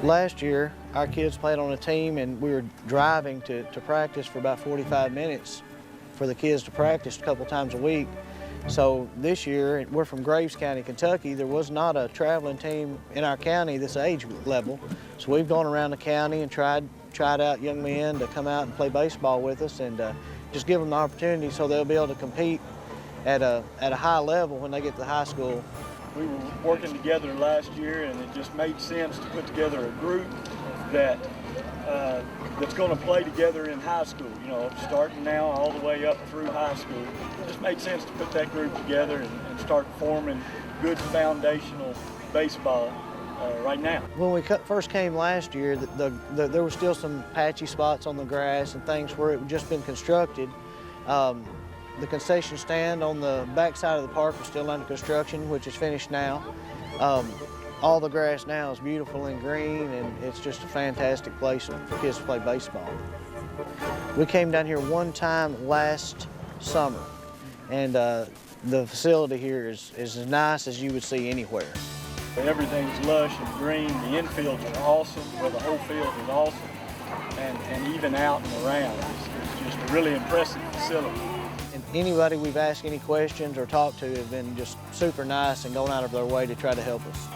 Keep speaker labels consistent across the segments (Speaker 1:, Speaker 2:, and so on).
Speaker 1: Last year, our kids played on a team and we were driving to practice for about 45 minutes for the kids to practice a couple times a week. So this year, we're from Graves County, Kentucky. There was not a traveling team in our county this age level. So we've gone around the county and tried out young men to come out and play baseball with us and just give them the opportunity so they'll be able to compete at a high level when they get to high school.
Speaker 2: We were working together last year, and it just made sense to put together a group that's going to play together in high school. You know, starting now all the way up through high school. It just made sense to put that group together and start forming good foundational baseball right now.
Speaker 1: When we first came last year, there were still some patchy spots on the grass and things where it had just been constructed. The concession stand on the back side of the park was still under construction, which is finished now. All the grass now is beautiful and green, and it's just a fantastic place for kids to play baseball. We came down here one time last summer, and the facility here is as nice as you would see anywhere.
Speaker 2: Everything's lush and green. The infields are awesome, well, the whole field is awesome, and even out and around. It's just a really impressive facility.
Speaker 1: And anybody we've asked any questions or talked to have been just super nice and going out of their way to try to help us.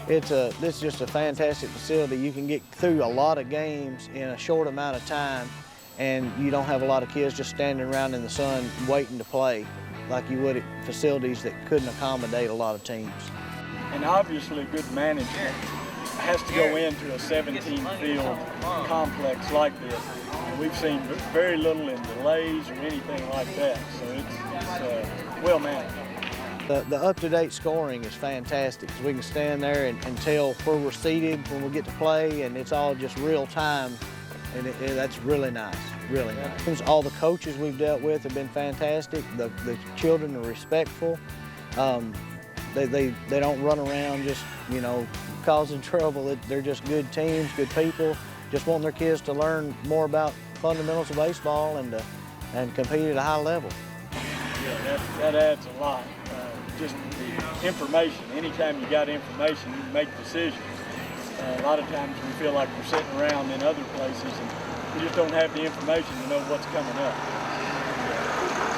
Speaker 1: This is just a fantastic facility. You can get through a lot of games in a short amount of time, and you don't have a lot of kids just standing around in the sun waiting to play like you would at facilities that couldn't accommodate a lot of teams.
Speaker 2: And obviously good management has to go into a 17-field complex like this. And we've seen very little in delays or anything like that, so it's well managed.
Speaker 1: The up-to-date scoring is fantastic. We can stand there and tell where we're seated when we get to play, and it's all just real time, and that's really nice, really nice. All the coaches we've dealt with have been fantastic. The children are respectful. They don't run around just, you know, causing trouble. They're just good teams, good people, just wanting their kids to learn more about fundamentals of baseball and compete at a high level.
Speaker 2: Yeah, that adds a lot. Just information. Anytime you got information, you make decisions. A lot of times we feel like we're sitting around in other places and we just don't have the information to know what's coming up.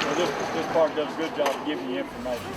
Speaker 2: So this park does a good job of giving you information.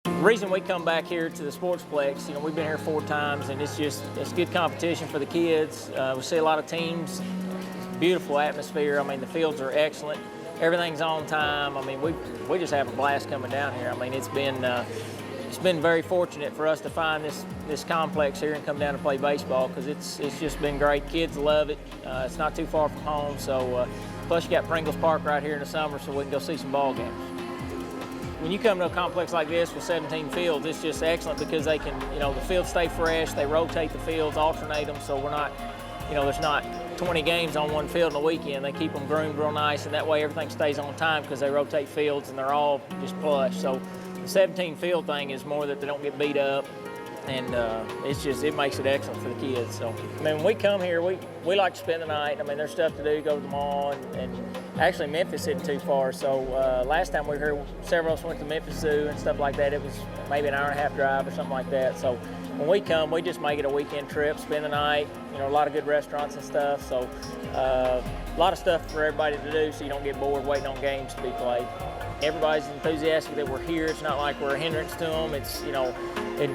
Speaker 3: The reason we come back here to the Sportsplex, you know, we've been here 4 times, and it's good competition for the kids. We see a lot of teams, beautiful atmosphere. I mean, the fields are excellent. Everything's on time. I mean, we just have a blast coming down here. I mean, it's been very fortunate for us to find this complex here and come down and play baseball, because it's just been great. Kids love it. It's not too far from home, so plus you got Pringles Park right here in the summer, so we can go see some ball games. When you come to a complex like this with 17 fields, it's just excellent because they can, you know, the fields stay fresh, they rotate the fields, alternate them, so we're not, you know, there's not 20 games on one field in a weekend. They keep them groomed real nice, and that way everything stays on time because they rotate fields and they're all just plush. So the 17 field thing is more that they don't get beat up, and it makes it excellent for the kids. So, I mean, when we come here, we like to spend the night. I mean, there's stuff to do, go to the mall, and actually Memphis isn't too far. So last time we were here, several of us went to Memphis Zoo and stuff like that. It was maybe an hour-and-a-half drive or something like that. So when we come, we just make it a weekend trip, spend the night, you know, a lot of good restaurants and stuff. So a lot of stuff for everybody to do so you don't get bored waiting on games to be played. Everybody's enthusiastic that we're here. It's not like we're a hindrance to them. It's, you know,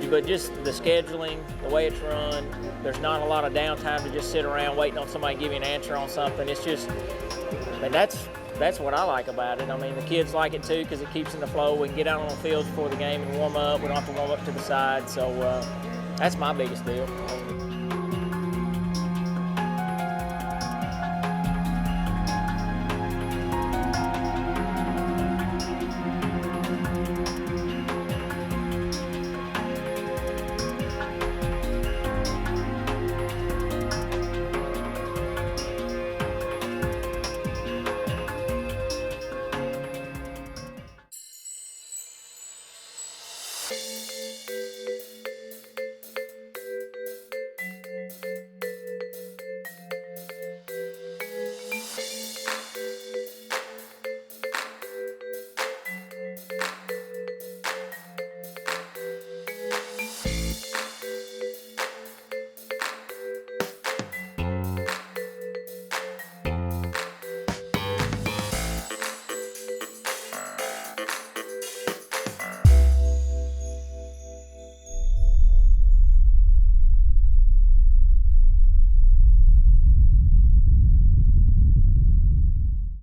Speaker 3: but just the scheduling, the way it's run, there's not a lot of downtime to just sit around waiting on somebody to give you an answer on something. It's just, I mean, that's that's what I like about it. I mean, the kids like it too because it keeps in the flow. We can get out on the field before the game and warm up. We don't have to warm up to the side. So that's my biggest deal.